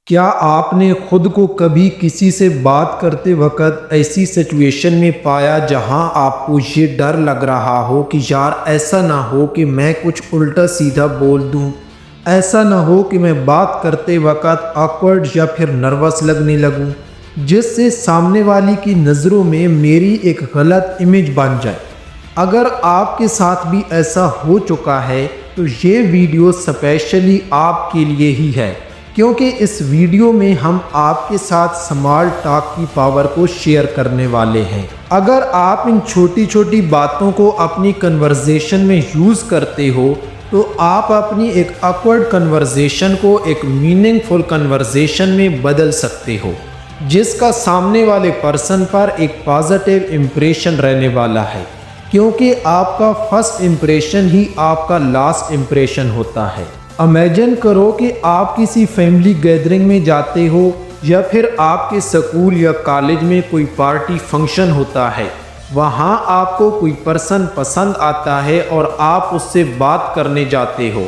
क्या आपने खुद को कभी किसी से बात करते वक्त ऐसी सिचुएशन में पाया जहां आपको ये डर लग रहा हो कि यार ऐसा ना हो कि मैं कुछ उल्टा सीधा बोल दूं, ऐसा ना हो कि मैं बात करते वक्त ऑकवर्ड या फिर नर्वस लगने लगूं, जिससे सामने वाले की नज़रों में मेरी एक गलत इमेज बन जाए। अगर आपके साथ भी ऐसा हो चुका है तो ये वीडियो स्पेशली आपके लिए ही है, क्योंकि इस वीडियो में हम आपके साथ स्मॉल टॉक की पावर को शेयर करने वाले हैं। अगर आप इन छोटी छोटी बातों को अपनी कन्वर्सेशन में यूज़ करते हो तो आप अपनी एक ऑकवर्ड कन्वर्सेशन को एक मीनिंगफुल कन्वर्सेशन में बदल सकते हो, जिसका सामने वाले पर्सन पर एक पॉजिटिव इम्प्रेशन रहने वाला है, क्योंकि आपका फर्स्ट इम्प्रेशन ही आपका लास्ट इम्प्रेशन होता है। इमेजिन करो कि आप किसी फैमिली गैदरिंग में जाते हो या फिर आपके स्कूल या कॉलेज में कोई पार्टी फंक्शन होता है। वहाँ आपको कोई पर्सन पसंद आता है और आप उससे बात करने जाते हो।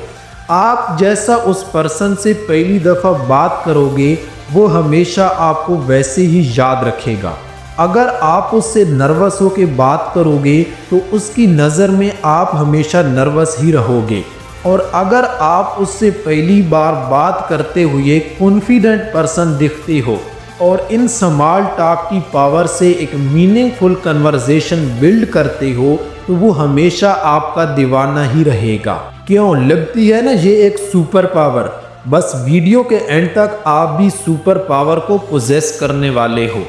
आप जैसा उस पर्सन से पहली दफ़ा बात करोगे वो हमेशा आपको वैसे ही याद रखेगा। अगर आप उससे नर्वस होकर बात करोगे तो उसकी नज़र में आप हमेशा नर्वस ही रहोगे, और अगर आप उससे पहली बार बात करते हुए कॉन्फिडेंट पर्सन दिखते हो और इन स्मॉल टॉक की पावर से एक मीनिंगफुल कन्वर्सेशन बिल्ड करते हो तो वो हमेशा आपका दीवाना ही रहेगा। क्यों लगती है ना ये एक सुपर पावर। बस वीडियो के एंड तक आप भी सुपर पावर को पोजेस करने वाले हो।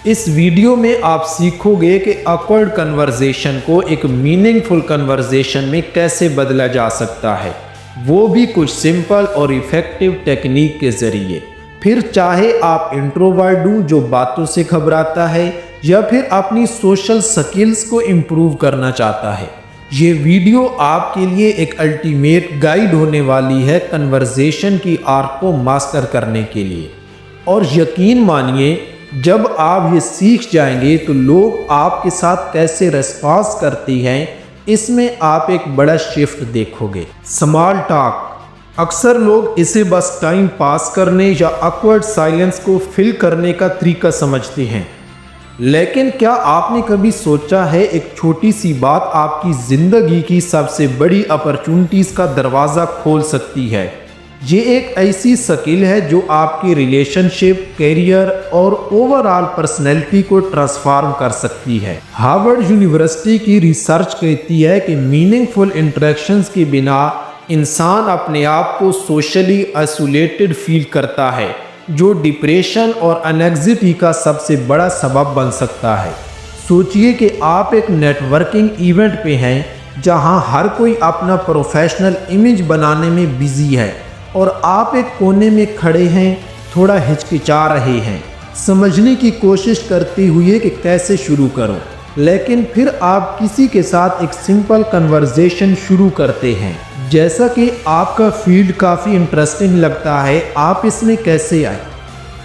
इस वीडियो में आप सीखोगे कि ऑकवर्ड कन्वर्सेशन को एक मीनिंगफुल कन्वर्सेशन में कैसे बदला जा सकता है, वो भी कुछ सिंपल और इफ़ेक्टिव टेक्निक के ज़रिए। फिर चाहे आप इंट्रोवर्ट हो जो बातों से घबराता है या फिर अपनी सोशल स्किल्स को इम्प्रूव करना चाहता है, ये वीडियो आपके लिए एक अल्टीमेट गाइड होने वाली है कन्वर्सेशन की आर्ट को मास्टर करने के लिए। और यकीन मानिए, जब आप ये सीख जाएंगे तो लोग आपके साथ कैसे रिस्पॉन्स करती हैं, इसमें आप एक बड़ा शिफ्ट देखोगे। स्मॉल टॉक अक्सर लोग इसे बस टाइम पास करने या ऑकवर्ड साइलेंस को फिल करने का तरीका समझते हैं, लेकिन क्या आपने कभी सोचा है एक छोटी सी बात आपकी ज़िंदगी की सबसे बड़ी अपॉर्चुनिटीज़ का दरवाज़ा खोल सकती है। ये एक ऐसी स्किल है जो आपकी रिलेशनशिप, करियर और ओवरऑल पर्सनैलिटी को ट्रांसफॉर्म कर सकती है। हार्वर्ड यूनिवर्सिटी की रिसर्च कहती है कि मीनिंगफुल इंटरेक्शंस के बिना इंसान अपने आप को सोशली आइसोलेटेड फील करता है, जो डिप्रेशन और एंग्जायटी का सबसे बड़ा सबब बन सकता है। सोचिए कि आप एक नेटवर्किंग इवेंट पे हैं जहां हर कोई अपना प्रोफेशनल इमेज बनाने में बिजी है और आप एक कोने में खड़े हैं, थोड़ा हिचकिचा रहे हैं, समझने की कोशिश करते हुए कि कैसे शुरू करो, लेकिन फिर आप किसी के साथ एक सिंपल कन्वर्सेशन शुरू करते हैं। जैसा कि आपका फील्ड काफ़ी इंटरेस्टिंग लगता है, आप इसमें कैसे आए।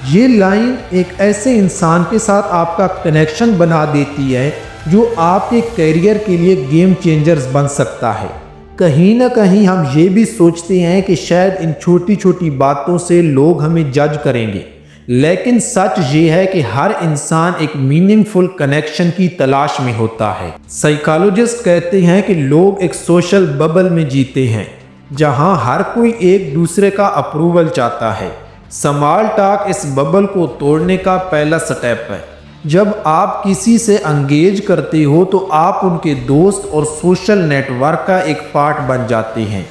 ये लाइन एक ऐसे इंसान के साथ आपका कनेक्शन बना देती है जो आपके करियर के लिए गेम चेंजर्स बन सकता है। कहीं ना कहीं हम ये भी सोचते हैं कि शायद इन छोटी छोटी बातों से लोग हमें जज करेंगे, लेकिन सच ये है कि हर इंसान एक मीनिंगफुल कनेक्शन की तलाश में होता है। साइकोलॉजिस्ट कहते हैं कि लोग एक सोशल बबल में जीते हैं जहां हर कोई एक दूसरे का अप्रूवल चाहता है। स्मॉल टॉक इस बबल को तोड़ने का पहला स्टेप है। जब आप किसी से एंगेज करते हो तो आप उनके दोस्त और सोशल नेटवर्क का एक पार्ट बन जाते हैं।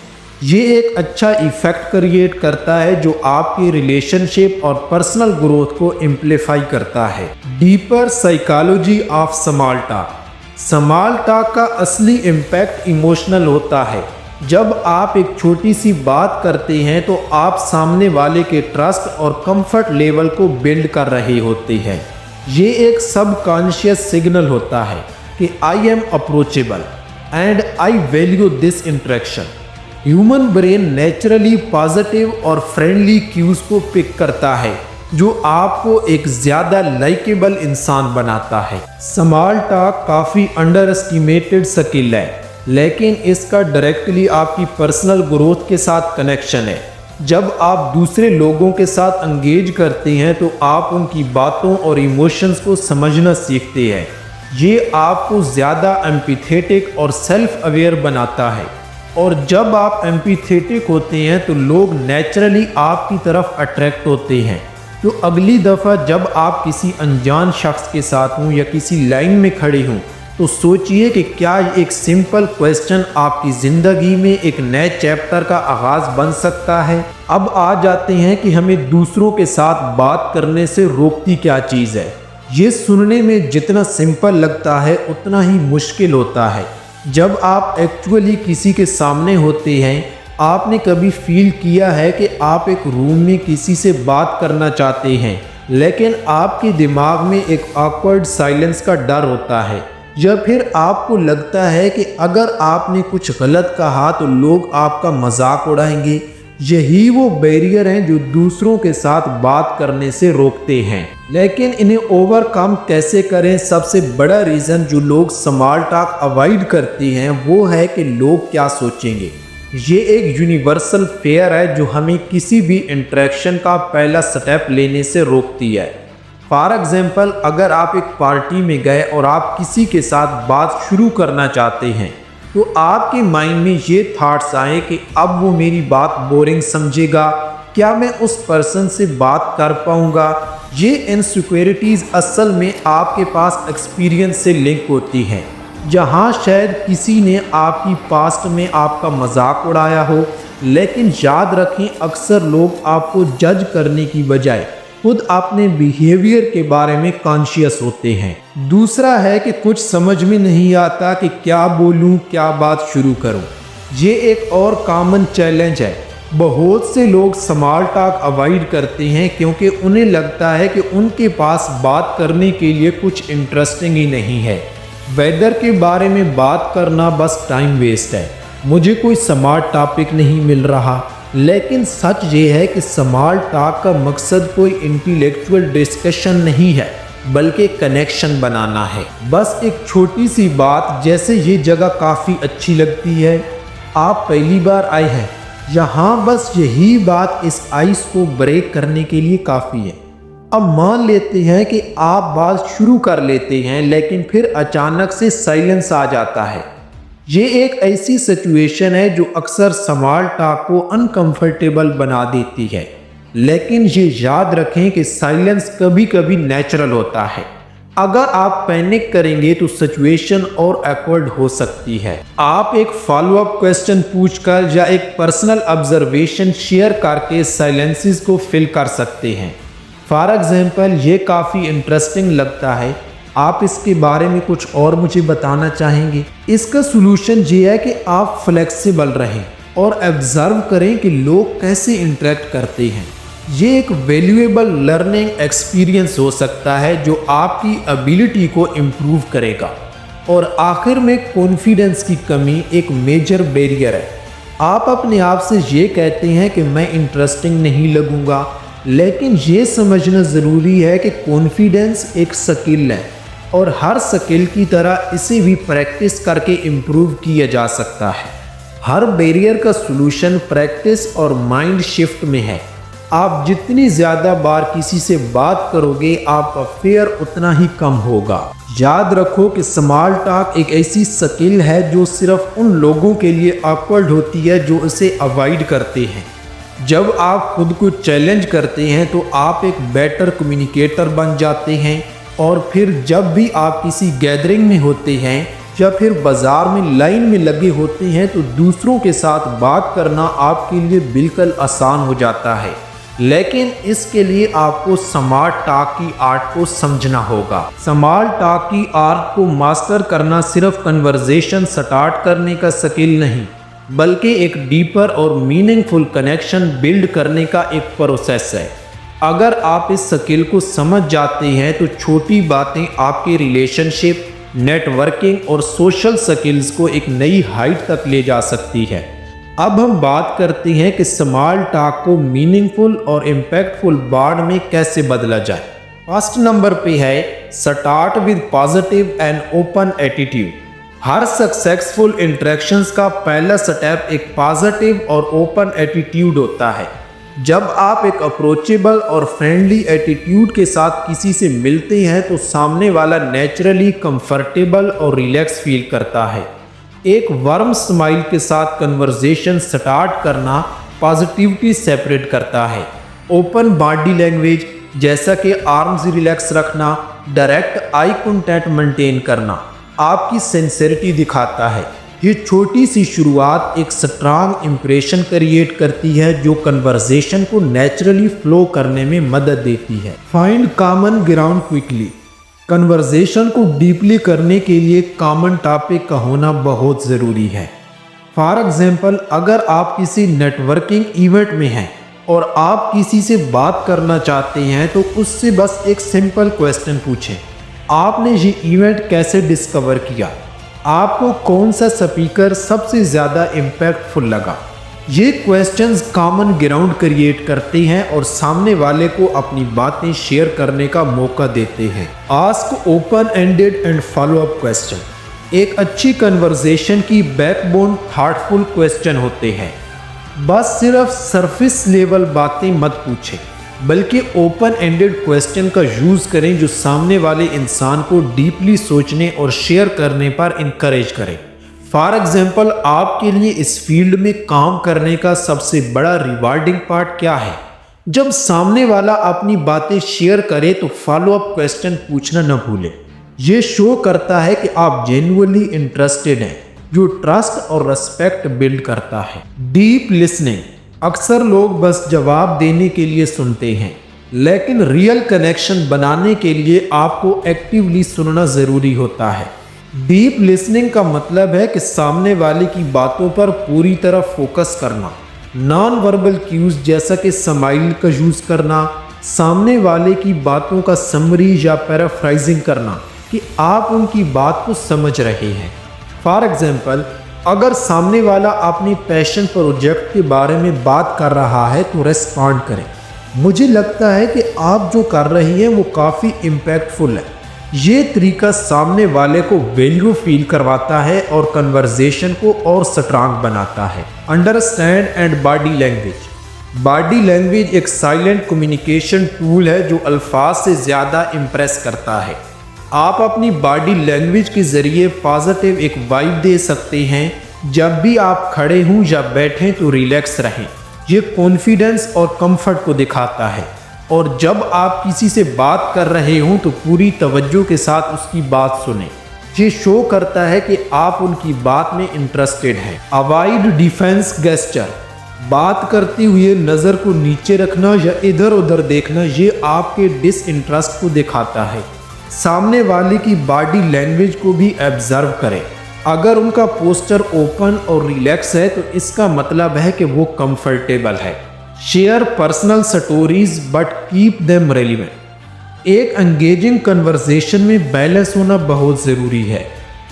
ये एक अच्छा इफेक्ट क्रिएट करता है जो आपकी रिलेशनशिप और पर्सनल ग्रोथ को एम्प्लीफाई करता है। Deeper psychology of small talk. Small talk का असली इम्पैक्ट इमोशनल होता है। जब आप एक छोटी सी बात करते हैं तो आप सामने वाले के ट्रस्ट और कंफर्ट लेवल को बिल्ड कर रहे होते हैं। ये एक सबकॉन्शियस सिग्नल होता है कि I am approachable and I value this interaction. Human brain naturally positive और फ्रेंडली क्यूज को पिक करता है जो आपको एक ज़्यादा लाइकेबल इंसान बनाता है। स्मॉल टॉक काफ़ी अंडर एस्टिमेटेड स्किल है, लेकिन इसका डायरेक्टली आपकी पर्सनल ग्रोथ के साथ कनेक्शन है। जब आप दूसरे लोगों के साथ एंगेज करते हैं तो आप उनकी बातों और इमोशंस को समझना सीखते हैं। ये आपको ज़्यादा एम्पैथेटिक और सेल्फ अवेयर बनाता है, और जब आप एम्पैथेटिक होते हैं तो लोग नेचुरली आपकी तरफ अट्रैक्ट होते हैं। तो अगली दफ़ा जब आप किसी अनजान शख्स के साथ हों या किसी लाइन में खड़े हों तो सोचिए कि क्या एक सिंपल क्वेश्चन आपकी ज़िंदगी में एक नए चैप्टर का आगाज़ बन सकता है। अब आ जाते हैं कि हमें दूसरों के साथ बात करने से रोकती क्या चीज़ है। ये सुनने में जितना सिंपल लगता है उतना ही मुश्किल होता है। जब आप एक्चुअली किसी के सामने होते हैं, आपने कभी फील किया है कि आप एक रूम में किसी से बात करना चाहते हैं लेकिन आपके दिमाग में एक ऑकवर्ड साइलेंस का डर होता है, या फिर आपको लगता है कि अगर आपने कुछ गलत कहा तो लोग आपका मजाक उड़ाएंगे। यही वो बैरियर हैं जो दूसरों के साथ बात करने से रोकते हैं। लेकिन इन्हें ओवरकम कैसे करें? सबसे बड़ा रीज़न जो लोग स्मॉल टॉक अवॉइड करते हैं वो है कि लोग क्या सोचेंगे। ये एक यूनिवर्सल फेयर है जो हमें किसी भी इंटरेक्शन का पहला स्टेप लेने से रोकती है। फॉर एग्जाम्पल, अगर आप एक पार्टी में गए और आप किसी के साथ बात शुरू करना चाहते हैं तो आपके माइंड में ये थॉट्स आए कि अब वो मेरी बात बोरिंग समझेगा, क्या मैं उस पर्सन से बात कर पाऊँगा। ये इनसिक्योरिटीज़ असल में आपके पास एक्सपीरियंस से लिंक होती हैं, जहाँ शायद किसी ने आपकी पास्ट में आपका मजाक उड़ाया हो। लेकिन याद रखें, अक्सर लोग आपको जज करने की बजाय खुद अपने बिहेवियर के बारे में कॉन्शियस होते हैं। दूसरा है कि कुछ समझ में नहीं आता कि क्या बोलूं, क्या बात शुरू करूं। ये एक और कॉमन चैलेंज है। बहुत से लोग स्मॉल टॉक अवॉइड करते हैं क्योंकि उन्हें लगता है कि उनके पास बात करने के लिए कुछ इंटरेस्टिंग ही नहीं है। वेदर के बारे में बात करना बस टाइम वेस्ट है, मुझे कोई स्मार्ट टॉपिक नहीं मिल रहा। लेकिन सच ये है कि स्मॉल टॉक का मकसद कोई इंटेलेक्चुअल डिस्कशन नहीं है बल्कि कनेक्शन बनाना है। बस एक छोटी सी बात, जैसे ये जगह काफ़ी अच्छी लगती है, आप पहली बार आए हैं यहाँ, बस यही बात इस आइस को ब्रेक करने के लिए काफ़ी है। अब मान लेते हैं कि आप बात शुरू कर लेते हैं लेकिन फिर अचानक से साइलेंस आ जाता है। ये एक ऐसी सिचुएशन है जो अक्सर स्मॉल टॉक को अनकंफर्टेबल बना देती है। लेकिन ये याद रखें कि साइलेंस कभी कभी नेचुरल होता है। अगर आप पैनिक करेंगे तो सिचुएशन और awkward हो सकती है। आप एक फॉलो अप क्वेश्चन पूछकर या एक पर्सनल ऑब्जर्वेशन शेयर करके साइलेंसेस को फिल कर सकते हैं। फॉर एग्जाम्पल, ये काफ़ी इंटरेस्टिंग लगता है, आप इसके बारे में कुछ और मुझे बताना चाहेंगे? इसका सलूशन ये है कि आप फ्लेक्सिबल रहें और ऑब्जर्व करें कि लोग कैसे इंटरेक्ट करते हैं। ये एक वैल्यूएबल लर्निंग एक्सपीरियंस हो सकता है जो आपकी एबिलिटी को इम्प्रूव करेगा। और आखिर में, कॉन्फिडेंस की कमी एक मेजर बैरियर है। आप अपने आप से ये कहते हैं कि मैं इंटरेस्टिंग नहीं लगूंगा, लेकिन ये समझना ज़रूरी है कि कॉन्फिडेंस एक स्किल है और हर स्किल की तरह इसे भी प्रैक्टिस करके इम्प्रूव किया जा सकता है। हर बैरियर का सलूशन प्रैक्टिस और माइंड शिफ्ट में है। आप जितनी ज़्यादा बार किसी से बात करोगे, आपका फेयर उतना ही कम होगा। याद रखो कि स्मॉल टॉक एक ऐसी स्किल है जो सिर्फ उन लोगों के लिए ऑकवर्ड होती है जो इसे अवॉइड करते हैं। जब आप खुद को चैलेंज करते हैं तो आप एक बेटर कम्युनिकेटर बन जाते हैं, और फिर जब भी आप किसी गैदरिंग में होते हैं या फिर बाज़ार में लाइन में लगे होते हैं तो दूसरों के साथ बात करना आपके लिए बिल्कुल आसान हो जाता है। लेकिन इसके लिए आपको स्मॉल टॉक की आर्ट को समझना होगा। स्मॉल टॉक की आर्ट को मास्टर करना सिर्फ कन्वर्सेशन स्टार्ट करने का स्किल नहीं, बल्कि एक डीपर और मीनिंगफुल कनेक्शन बिल्ड करने का एक प्रोसेस है। अगर आप इस स्किल को समझ जाते हैं तो छोटी बातें आपके रिलेशनशिप, नेटवर्किंग और सोशल स्किल्स को एक नई हाइट तक ले जा सकती है। अब हम बात करते हैं कि स्मॉल टॉक को मीनिंगफुल और इम्पैक्टफुल बॉन्ड में कैसे बदला जाए। फर्स्ट नंबर पे है start with positive and open attitude. Her successful interactions का पहला स्टेप एक पॉजिटिव और ओपन एटीट्यूड होता है। जब आप एक अप्रोचेबल और फ्रेंडली एटीट्यूड के साथ किसी से मिलते हैं तो सामने वाला नेचुरली कंफर्टेबल और रिलैक्स फील करता है। एक वार्म स्माइल के साथ कन्वर्सेशन स्टार्ट करना पॉजिटिविटी सेपरेट करता है। ओपन बॉडी लैंग्वेज जैसा कि आर्म्स रिलैक्स रखना, डायरेक्ट आई कॉन्टैक्ट मेंटेन करना आपकी सिंसेरिटी दिखाता है। ये छोटी सी शुरुआत एक स्ट्रांग इम्प्रेशन क्रिएट करती है जो कन्वर्सेशन को नेचुरली फ्लो करने में मदद देती है। Find common ground quickly. Conversation को डीपली करने के लिए कॉमन टॉपिक का होना बहुत ज़रूरी है। फॉर एग्जाम्पल, अगर आप किसी नेटवर्किंग इवेंट में हैं और आप किसी से बात करना चाहते हैं तो उससे बस एक सिंपल क्वेश्चन पूछें। आपने ये इवेंट कैसे डिस्कवर किया? आपको कौन सा स्पीकर सबसे ज़्यादा इम्पैक्टफुल लगा? ये क्वेश्चंस कॉमन ग्राउंड क्रिएट करते हैं और सामने वाले को अपनी बातें शेयर करने का मौका देते हैं। Ask open ended and follow up question. एक अच्छी कन्वर्सेशन की बैकबोन थॉटफुल क्वेश्चन होते हैं। बस सिर्फ सरफेस लेवल बातें मत पूछें, बल्कि ओपन एंडेड क्वेश्चन का यूज़ करें जो सामने वाले इंसान को डीपली सोचने और शेयर करने पर इनकरेज करें। फॉर एग्जाम्पल, आपके लिए इस फील्ड में काम करने का सबसे बड़ा रिवार्डिंग पार्ट क्या है? जब सामने वाला अपनी बातें शेयर करे तो फॉलो अप क्वेश्चन पूछना न भूलें। ये शो करता है कि आप जेन्युइनली इंटरेस्टेड हैं, जो ट्रस्ट और रेस्पेक्ट बिल्ड करता है। Deep listening. अक्सर लोग बस जवाब देने के लिए सुनते हैं, लेकिन रियल कनेक्शन बनाने के लिए आपको एक्टिवली सुनना ज़रूरी होता है। डीप लिसनिंग का मतलब है कि सामने वाले की बातों पर पूरी तरह फोकस करना। नॉन वर्बल क्यूज जैसा कि स्माइल का यूज़ करना, सामने वाले की बातों का समरी या पैराफ्राइजिंग करना कि आप उनकी बात को समझ रहे हैं। फॉर एग्जाम्पल, अगर सामने वाला अपनी पैशन प्रोजेक्ट के बारे में बात कर रहा है तो रेस्पॉन्ड करें, मुझे लगता है कि आप जो कर रही हैं वो काफ़ी इम्पैक्टफुल है। ये तरीका सामने वाले को वैल्यू फील करवाता है और कन्वर्सेशन को और स्ट्रांग बनाता है। Understand and body language. Body language एक साइलेंट कम्युनिकेशन टूल है जो अल्फाज से ज़्यादा इम्प्रेस करता है। आप अपनी बॉडी लैंग्वेज के ज़रिए पॉजिटिव एक वाइब दे सकते हैं। जब भी आप खड़े हों या बैठें तो रिलैक्स रहें। ये कॉन्फिडेंस और कंफर्ट को दिखाता है। और जब आप किसी से बात कर रहे हों तो पूरी तवज्जो के साथ उसकी बात सुनें। ये शो करता है कि आप उनकी बात में इंटरेस्टेड हैं। Avoid defence gesture. बात करते हुए नज़र को नीचे रखना या इधर उधर देखना ये आपके डिसइंटरेस्ट को दिखाता है। सामने वाले की बॉडी लैंग्वेज को भी ऑब्जर्व करें। अगर उनका पोस्चर ओपन और रिलैक्स है तो इसका मतलब है कि वो कंफर्टेबल है। Share personal stories but keep them relevant. एक एंगेजिंग कन्वर्सेशन में बैलेंस होना बहुत ज़रूरी है।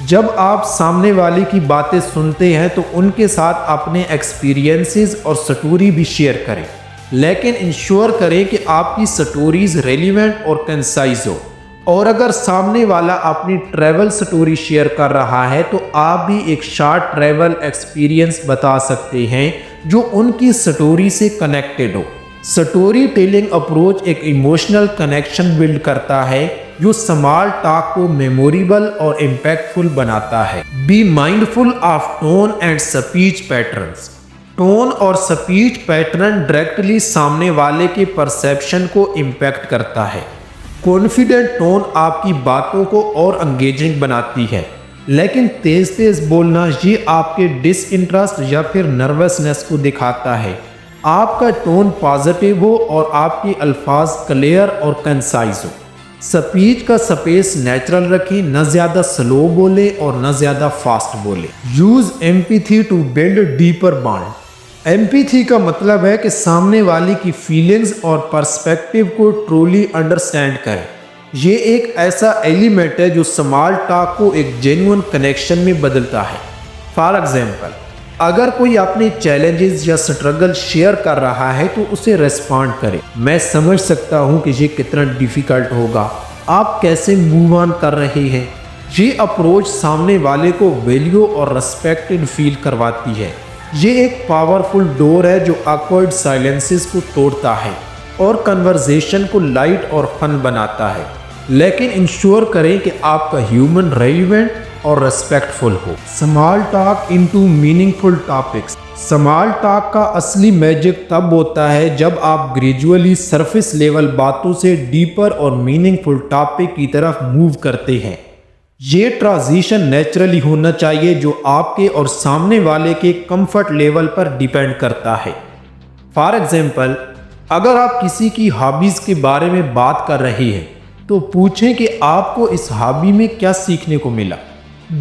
जब आप सामने वाले की बातें सुनते हैं तो उनके साथ अपने एक्सपीरियंसेस और स्टोरी भी शेयर करें, लेकिन इंश्योर करें कि आपकी स्टोरीज रेलिवेंट और कंसाइज हो। और अगर सामने वाला अपनी ट्रैवल स्टोरी शेयर कर रहा है तो आप भी एक शॉर्ट ट्रैवल एक्सपीरियंस बता सकते हैं जो उनकी स्टोरी से कनेक्टेड हो। स्टोरी टेलिंग अप्रोच एक इमोशनल कनेक्शन बिल्ड करता है जो स्मॉल टॉक को मेमोरेबल और इम्पैक्टफुल बनाता है। Be mindful of tone and speech patterns. Tone और स्पीच पैटर्न डायरेक्टली सामने वाले के परसेप्शन को इम्पैक्ट करता है। कॉन्फिडेंट टोन आपकी बातों को और एंगेजिंग बनाती है, लेकिन तेज तेज बोलना ये आपके डिसइंटरेस्ट या फिर नर्वसनेस को दिखाता है। आपका टोन पॉजिटिव हो और आपके अल्फाज क्लियर और कंसाइज हो। स्पीच का स्पेस नेचुरल रखें, न ज़्यादा स्लो बोले और न ज़्यादा फास्ट बोले। Use empathy to build deeper bond. Empathy का मतलब है कि सामने वाले की फीलिंग्स और पर्सपेक्टिव को ट्रूली अंडरस्टैंड करें। ये एक ऐसा एलिमेंट है जो स्मॉल टॉक को एक जेन्युइन कनेक्शन में बदलता है। फॉर एग्जाम्पल, अगर कोई अपने चैलेंजेस या स्ट्रगल शेयर कर रहा है तो उसे रेस्पॉन्ड करें। मैं समझ सकता हूँ कि ये कितना डिफ़िकल्ट होगा, आप कैसे मूव ऑन कर रहे हैं। ये अप्रोच सामने वाले को वैल्यू और रेस्पेक्टेड फील करवाती है। ये एक पावरफुल डोर है जो awkward साइलेंसेस को तोड़ता है और कन्वर्सेशन को लाइट और फन बनाता है, लेकिन इंश्योर करें कि आपका ह्यूमन रेलिवेंट और रेस्पेक्टफुल हो। Small talk into meaningful topics. Small talk का असली मैजिक तब होता है जब आप ग्रेजुअली सरफेस लेवल बातों से डीपर और मीनिंगफुल टॉपिक की तरफ मूव करते हैं। ये ट्रांजिशन नेचुरली होना चाहिए जो आपके और सामने वाले के कंफर्ट लेवल पर डिपेंड करता है। फॉर एग्जाम्पल, अगर आप किसी की हॉबीज़ के बारे में बात कर रहे हैं तो पूछें कि आपको इस हॉबी में क्या सीखने को मिला।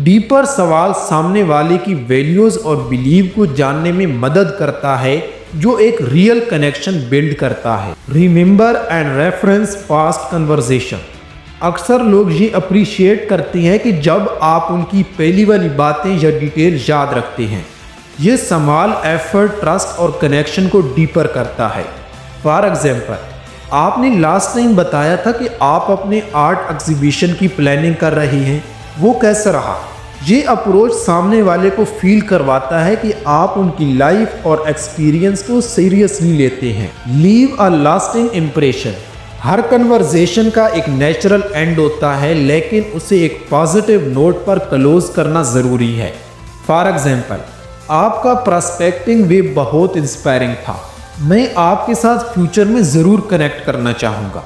डीपर सवाल सामने वाले की वैल्यूज़ और बिलीव को जानने में मदद करता है, जो एक रियल कनेक्शन बिल्ड करता है। Remember and reference past conversation. अक्सर लोग ये अप्रिशिएट करते हैं कि जब आप उनकी पहली वाली बातें या डिटेल याद रखते हैं। ये स्मॉल एफर्ट ट्रस्ट और कनेक्शन को डीपर करता है। फॉर एग्जाम्पल, आपने लास्ट टाइम बताया था कि आप अपने आर्ट एग्जीबिशन की प्लानिंग कर रहे हैं, वो कैसा रहा? ये अप्रोच सामने वाले को फील करवाता है कि आप उनकी लाइफ और एक्सपीरियंस को सीरियसली लेते हैं। Leave a lasting impression. Her conversation का एक नेचुरल एंड होता है, लेकिन उसे एक पॉजिटिव नोट पर क्लोज करना ज़रूरी है। फॉर एग्जाम्पल, आपका प्रॉस्पेक्टिंग वे बहुत इंस्पायरिंग था, मैं आपके साथ फ्यूचर में ज़रूर कनेक्ट करना चाहूँगा।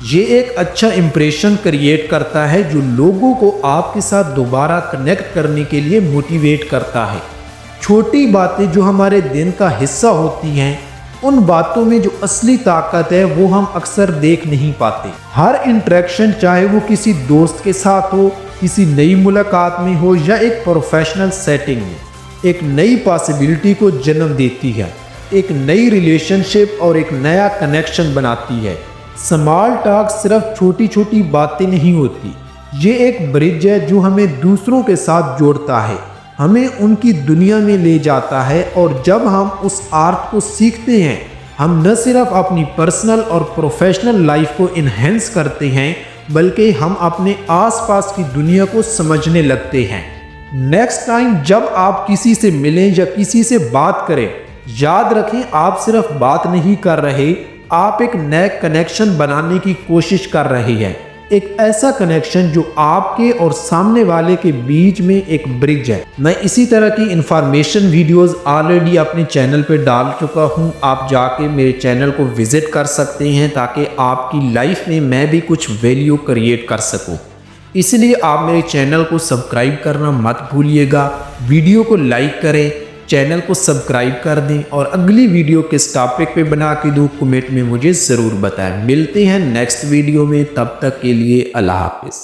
ये एक अच्छा इम्प्रेशन क्रिएट करता है जो लोगों को आपके साथ दोबारा कनेक्ट करने के लिए मोटिवेट करता है। छोटी बातें जो हमारे दिन का हिस्सा होती हैं, उन बातों में जो असली ताकत है वो हम अक्सर देख नहीं पाते। हर इंटरेक्शन, चाहे वो किसी दोस्त के साथ हो, किसी नई मुलाकात में हो या एक प्रोफेशनल सेटिंग में, एक नई पॉसिबिलिटी को जन्म देती है, एक नई रिलेशनशिप और एक नया कनेक्शन बनाती है। स्मॉल टॉक सिर्फ छोटी छोटी बातें नहीं होती, ये एक ब्रिज है जो हमें दूसरों के साथ जोड़ता है, हमें उनकी दुनिया में ले जाता है। और जब हम उस आर्ट को सीखते हैं, हम न सिर्फ अपनी पर्सनल और प्रोफेशनल लाइफ को इन्हेंस करते हैं, बल्कि हम अपने आसपास की दुनिया को समझने लगते हैं। नेक्स्ट टाइम जब आप किसी से मिलें या किसी से बात करें, याद रखें आप सिर्फ बात नहीं कर रहे, आप एक नया कनेक्शन बनाने की कोशिश कर रहे हैं। एक ऐसा कनेक्शन जो आपके और सामने वाले के बीच में एक ब्रिज है। मैं इसी तरह की इंफॉर्मेशन वीडियोस ऑलरेडी अपने चैनल पे डाल चुका हूं, आप जाके मेरे चैनल को विजिट कर सकते हैं ताकि आपकी लाइफ में मैं भी कुछ वैल्यू क्रिएट कर सकूं। इसलिए आप मेरे चैनल को सब्सक्राइब करना मत भूलिएगा, वीडियो को लाइक करें, चैनल को सब्सक्राइब कर दें और अगली वीडियो किस टॉपिक पे बना के दूँ कमेंट में मुझे ज़रूर बताएं। मिलते हैं नेक्स्ट वीडियो में, तब तक के लिए अल्लाह हाफिज़।